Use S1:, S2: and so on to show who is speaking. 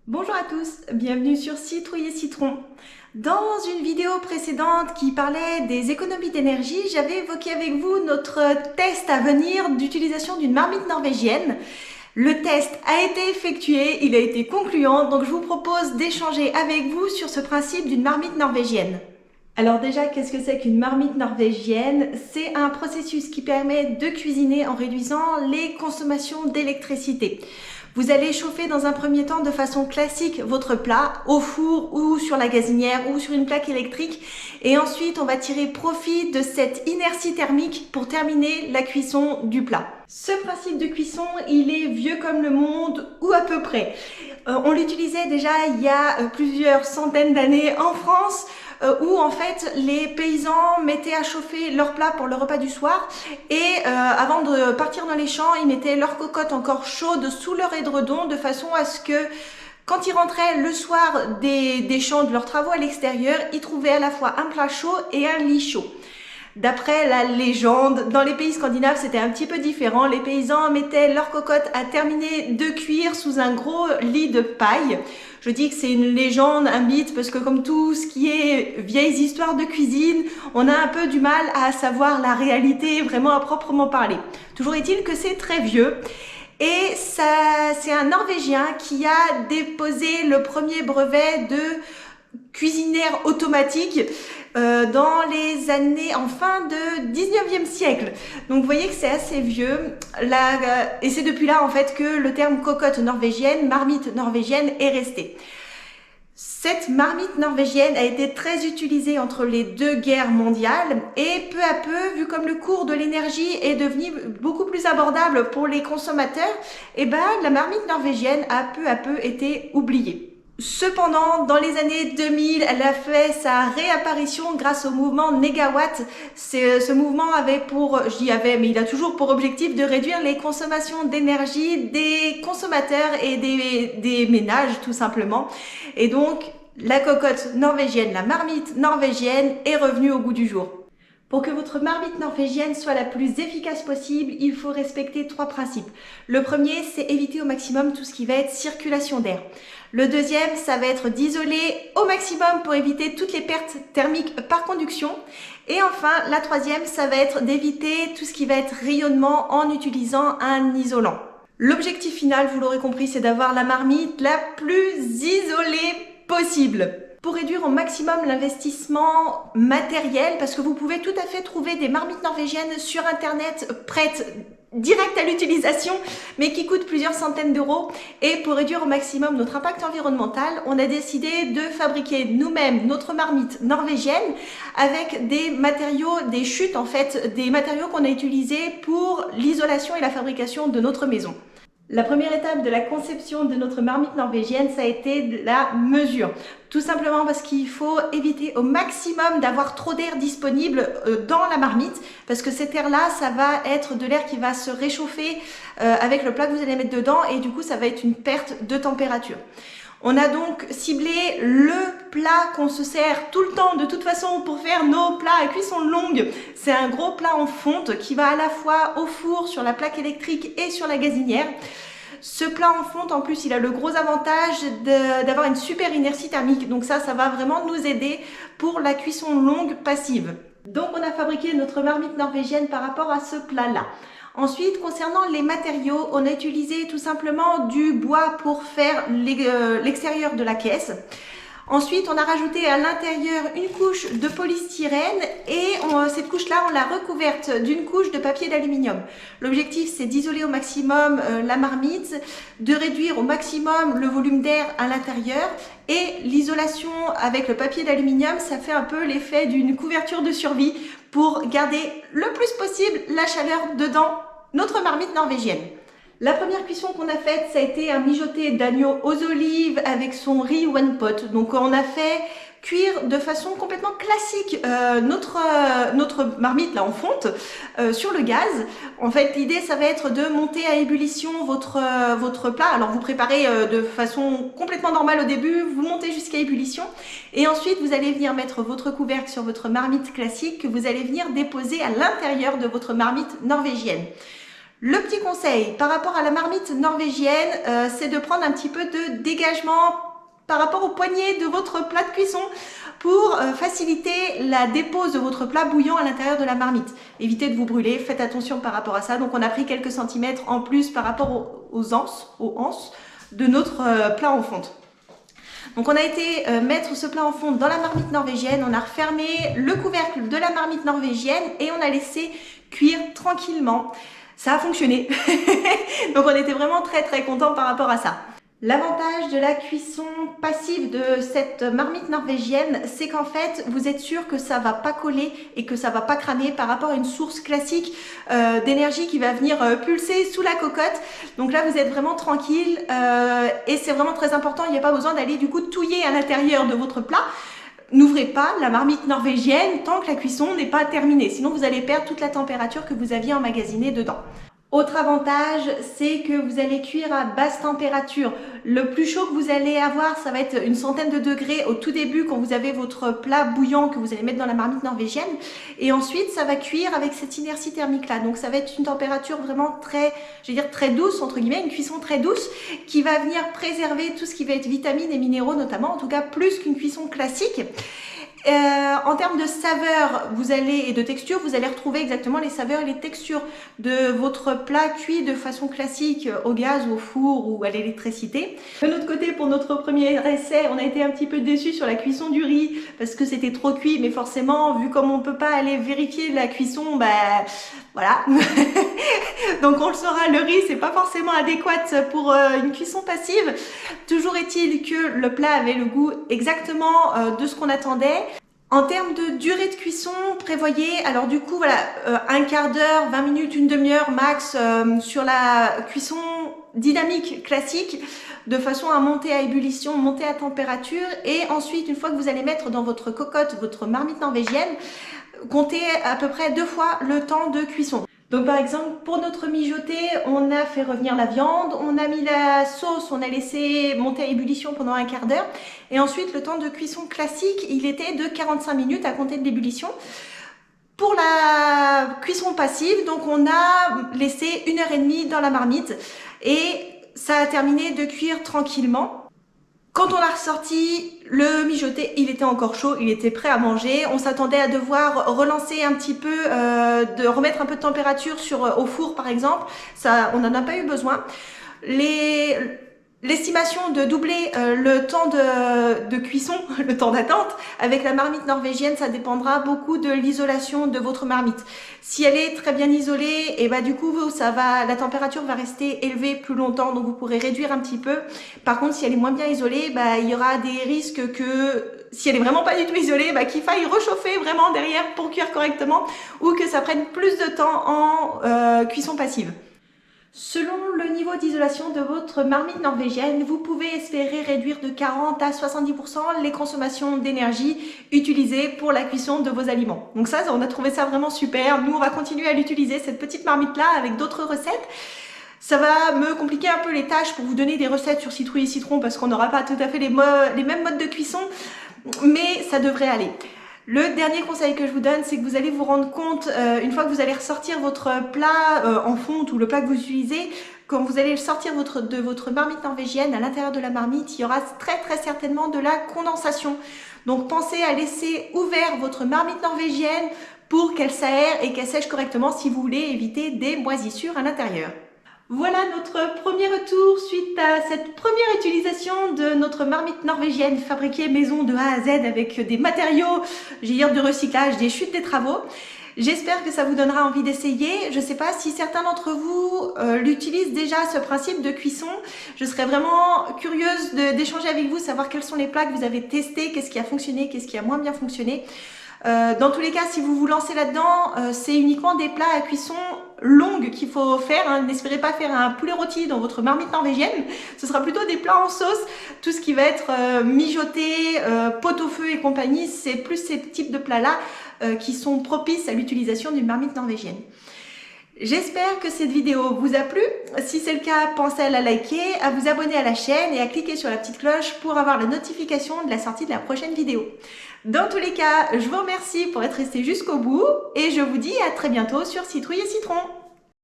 S1: Bonjour à tous, bienvenue sur Citrouille et Citron. Dans une vidéo précédente qui parlait des économies d'énergie, j'avais évoqué avec vous notre test à venir d'utilisation d'une marmite norvégienne. Le test a été effectué, il a été concluant, donc je vous propose d'échanger avec vous sur ce principe d'une marmite norvégienne. Alors déjà, qu'est-ce que c'est qu'une marmite norvégienne? C'est un processus qui permet de cuisiner en réduisant les consommations d'électricité. Vous allez chauffer dans un premier temps de façon classique votre plat au four ou sur la gazinière ou sur une plaque électrique et ensuite on va tirer profit de cette inertie thermique pour terminer la cuisson du plat. Ce principe de cuisson, il est vieux comme le monde ou à peu près. On l'utilisait déjà il y a plusieurs centaines d'années en France où en fait les paysans mettaient à chauffer leur plat pour le repas du soir et avant de partir dans les champs, ils mettaient leur cocotte encore chaude sous leur édredon de façon à ce que quand ils rentraient le soir des champs de leurs travaux à l'extérieur, ils trouvaient à la fois un plat chaud et un lit chaud. D'après la légende, dans les pays scandinaves, c'était un petit peu différent. Les paysans mettaient leur cocotte à terminer de cuire sous un gros lit de paille. Je dis que c'est une légende, un mythe, parce que comme tout ce qui est vieilles histoires de cuisine, on a un peu du mal à savoir la réalité vraiment à proprement parler. Toujours est-il que c'est très vieux. Et ça, c'est un Norvégien qui a déposé le premier brevet de cuisinière automatique dans les années en fin de 19e siècle. Donc vous voyez que c'est assez vieux. Et c'est depuis là en fait que le terme cocotte norvégienne, marmite norvégienne est resté. Cette marmite norvégienne a été très utilisée entre les deux guerres mondiales et peu à peu, vu comme le cours de l'énergie est devenu beaucoup plus abordable pour les consommateurs, la marmite norvégienne a peu à peu été oubliée. Cependant, dans les années 2000, elle a fait sa réapparition grâce au mouvement Négawatt. Ce mouvement avait mais il a toujours pour objectif de réduire les consommations d'énergie des consommateurs et des ménages, tout simplement. Et donc, la cocotte norvégienne, la marmite norvégienne est revenue au goût du jour. Pour que votre marmite norvégienne soit la plus efficace possible, il faut respecter 3 principes. Le premier, c'est éviter au maximum tout ce qui va être circulation d'air. Le deuxième, ça va être d'isoler au maximum pour éviter toutes les pertes thermiques par conduction. Et enfin, la troisième, ça va être d'éviter tout ce qui va être rayonnement en utilisant un isolant. L'objectif final, vous l'aurez compris, c'est d'avoir la marmite la plus isolée possible. Pour réduire au maximum l'investissement matériel, parce que vous pouvez tout à fait trouver des marmites norvégiennes sur internet prêtes direct à l'utilisation, mais qui coûtent plusieurs centaines d'euros. Et pour réduire au maximum notre impact environnemental, on a décidé de fabriquer nous-mêmes notre marmite norvégienne avec des matériaux, des chutes en fait, des matériaux qu'on a utilisés pour l'isolation et la fabrication de notre maison. La première étape de la conception de notre marmite norvégienne, ça a été de la mesure. Tout simplement parce qu'il faut éviter au maximum d'avoir trop d'air disponible dans la marmite, parce que cet air-là, ça va être de l'air qui va se réchauffer avec le plat que vous allez mettre dedans, et du coup, ça va être une perte de température. On a donc ciblé le plat qu'on se sert tout le temps de toute façon pour faire nos plats à cuisson longue. C'est un gros plat en fonte qui va à la fois au four, sur la plaque électrique et sur la gazinière. Ce plat en fonte, en plus, il a le gros avantage d'avoir une super inertie thermique. Donc ça va vraiment nous aider pour la cuisson longue passive. Donc on a fabriqué notre marmite norvégienne par rapport à ce plat-là. Ensuite, concernant les matériaux, on a utilisé tout simplement du bois pour faire l'extérieur de la caisse. Ensuite, on a rajouté à l'intérieur une couche de polystyrène et cette couche-là, on l'a recouverte d'une couche de papier d'aluminium. L'objectif, c'est d'isoler au maximum la marmite, de réduire au maximum le volume d'air à l'intérieur et l'isolation avec le papier d'aluminium, ça fait un peu l'effet d'une couverture de survie pour garder le plus possible la chaleur dedans notre marmite norvégienne. La première cuisson qu'on a faite, ça a été un mijoté d'agneau aux olives avec son riz one pot. Donc on a fait cuire de façon complètement classique notre marmite là en fonte sur le gaz. En fait, l'idée ça va être de monter à ébullition votre plat. Alors vous préparez de façon complètement normale au début, vous montez jusqu'à ébullition et ensuite vous allez venir mettre votre couvercle sur votre marmite classique que vous allez venir déposer à l'intérieur de votre marmite norvégienne. Le petit conseil par rapport à la marmite norvégienne, c'est de prendre un petit peu de dégagement par rapport au poignet de votre plat de cuisson pour faciliter la dépose de votre plat bouillant à l'intérieur de la marmite. Évitez de vous brûler, faites attention par rapport à ça. Donc on a pris quelques centimètres en plus par rapport aux anses de notre plat en fonte. Donc on a été mettre ce plat en fonte dans la marmite norvégienne, on a refermé le couvercle de la marmite norvégienne et on a laissé cuire tranquillement. Ça a fonctionné. Donc on était vraiment très contents par rapport à ça. L'avantage de la cuisson passive de cette marmite norvégienne, c'est qu'en fait, vous êtes sûr que ça va pas coller et que ça va pas cramer par rapport à une source classique d'énergie qui va venir pulser sous la cocotte. Donc là, vous êtes vraiment tranquille et c'est vraiment très important. Il n'y a pas besoin d'aller du coup touiller à l'intérieur de votre plat. N'ouvrez pas la marmite norvégienne tant que la cuisson n'est pas terminée. Sinon, vous allez perdre toute la température que vous aviez emmagasinée dedans. Autre avantage, c'est que vous allez cuire à basse température. Le plus chaud que vous allez avoir, ça va être une centaine de degrés au tout début quand vous avez votre plat bouillant que vous allez mettre dans la marmite norvégienne. Et ensuite, ça va cuire avec cette inertie thermique là. Donc ça va être une température vraiment très douce, entre guillemets, une cuisson très douce qui va venir préserver tout ce qui va être vitamines et minéraux notamment, en tout cas plus qu'une cuisson classique. En termes de saveur et de texture, vous allez retrouver exactement les saveurs et les textures de votre plat cuit de façon classique au gaz, au four ou à l'électricité. De notre côté, pour notre premier essai, on a été un petit peu déçus sur la cuisson du riz parce que c'était trop cuit, mais forcément, vu comme on peut pas aller vérifier la cuisson, voilà. Donc on le saura, le riz c'est pas forcément adéquat pour une cuisson passive. Toujours est-il que le plat avait le goût exactement de ce qu'on attendait. En termes de durée de cuisson, prévoyez, alors du coup voilà, un quart d'heure, 20 minutes, une demi-heure max sur la cuisson dynamique classique, de façon à monter à ébullition, monter à température, et ensuite une fois que vous allez mettre dans votre cocotte, votre marmite norvégienne, comptez à peu près 2 fois le temps de cuisson. Donc par exemple, pour notre mijoté, on a fait revenir la viande, on a mis la sauce, on a laissé monter à ébullition pendant un quart d'heure. Et ensuite, le temps de cuisson classique, il était de 45 minutes à compter de l'ébullition. Pour la cuisson passive, donc on a laissé 1h30 dans la marmite et ça a terminé de cuire tranquillement. Quand on l'a ressorti, le mijoté, il était encore chaud, il était prêt à manger. On s'attendait à devoir relancer un petit peu, de remettre un peu de température au four par exemple. Ça, on n'en a pas eu besoin. L'estimation de doubler le temps de cuisson, le temps d'attente, avec la marmite norvégienne, ça dépendra beaucoup de l'isolation de votre marmite. Si elle est très bien isolée, et du coup, la température va rester élevée plus longtemps, donc vous pourrez réduire un petit peu. Par contre, si elle est moins bien isolée, il y aura des risques que, si elle est vraiment pas du tout isolée, qu'il faille réchauffer vraiment derrière pour cuire correctement, ou que ça prenne plus de temps en cuisson passive. Selon le niveau d'isolation de votre marmite norvégienne, vous pouvez espérer réduire de 40 à 70% les consommations d'énergie utilisées pour la cuisson de vos aliments. Donc ça, on a trouvé ça vraiment super. Nous, on va continuer à l'utiliser, cette petite marmite-là, avec d'autres recettes. Ça va me compliquer un peu les tâches pour vous donner des recettes sur citrouille et citron parce qu'on n'aura pas tout à fait les mêmes modes de cuisson, mais ça devrait aller. Le dernier conseil que je vous donne, c'est que vous allez vous rendre compte, une fois que vous allez ressortir votre plat en fonte ou le plat que vous utilisez, quand vous allez le sortir de votre marmite norvégienne, à l'intérieur de la marmite, il y aura très certainement de la condensation. Donc pensez à laisser ouvert votre marmite norvégienne pour qu'elle s'aère et qu'elle sèche correctement si vous voulez éviter des moisissures à l'intérieur. Voilà notre premier retour suite à cette première utilisation de notre marmite norvégienne fabriquée maison de A à Z avec des matériaux, de recyclage, des chutes des travaux. J'espère que ça vous donnera envie d'essayer. Je ne sais pas si certains d'entre vous l'utilisent déjà, ce principe de cuisson. Je serais vraiment curieuse d'échanger avec vous, savoir quels sont les plats que vous avez testés, qu'est-ce qui a fonctionné, qu'est-ce qui a moins bien fonctionné. Dans tous les cas, si vous vous lancez là-dedans, c'est uniquement des plats à cuisson longue qu'il faut faire. N'espérez pas faire un poulet rôti dans votre marmite norvégienne. Ce sera plutôt des plats en sauce. Tout ce qui va être mijoté, pot-au-feu et compagnie, c'est plus ces types de plats-là qui sont propices à l'utilisation d'une marmite norvégienne. J'espère que cette vidéo vous a plu. Si c'est le cas, pensez à la liker, à vous abonner à la chaîne et à cliquer sur la petite cloche pour avoir la notification de la sortie de la prochaine vidéo. Dans tous les cas, je vous remercie pour être resté jusqu'au bout et je vous dis à très bientôt sur Citrouille et Citron.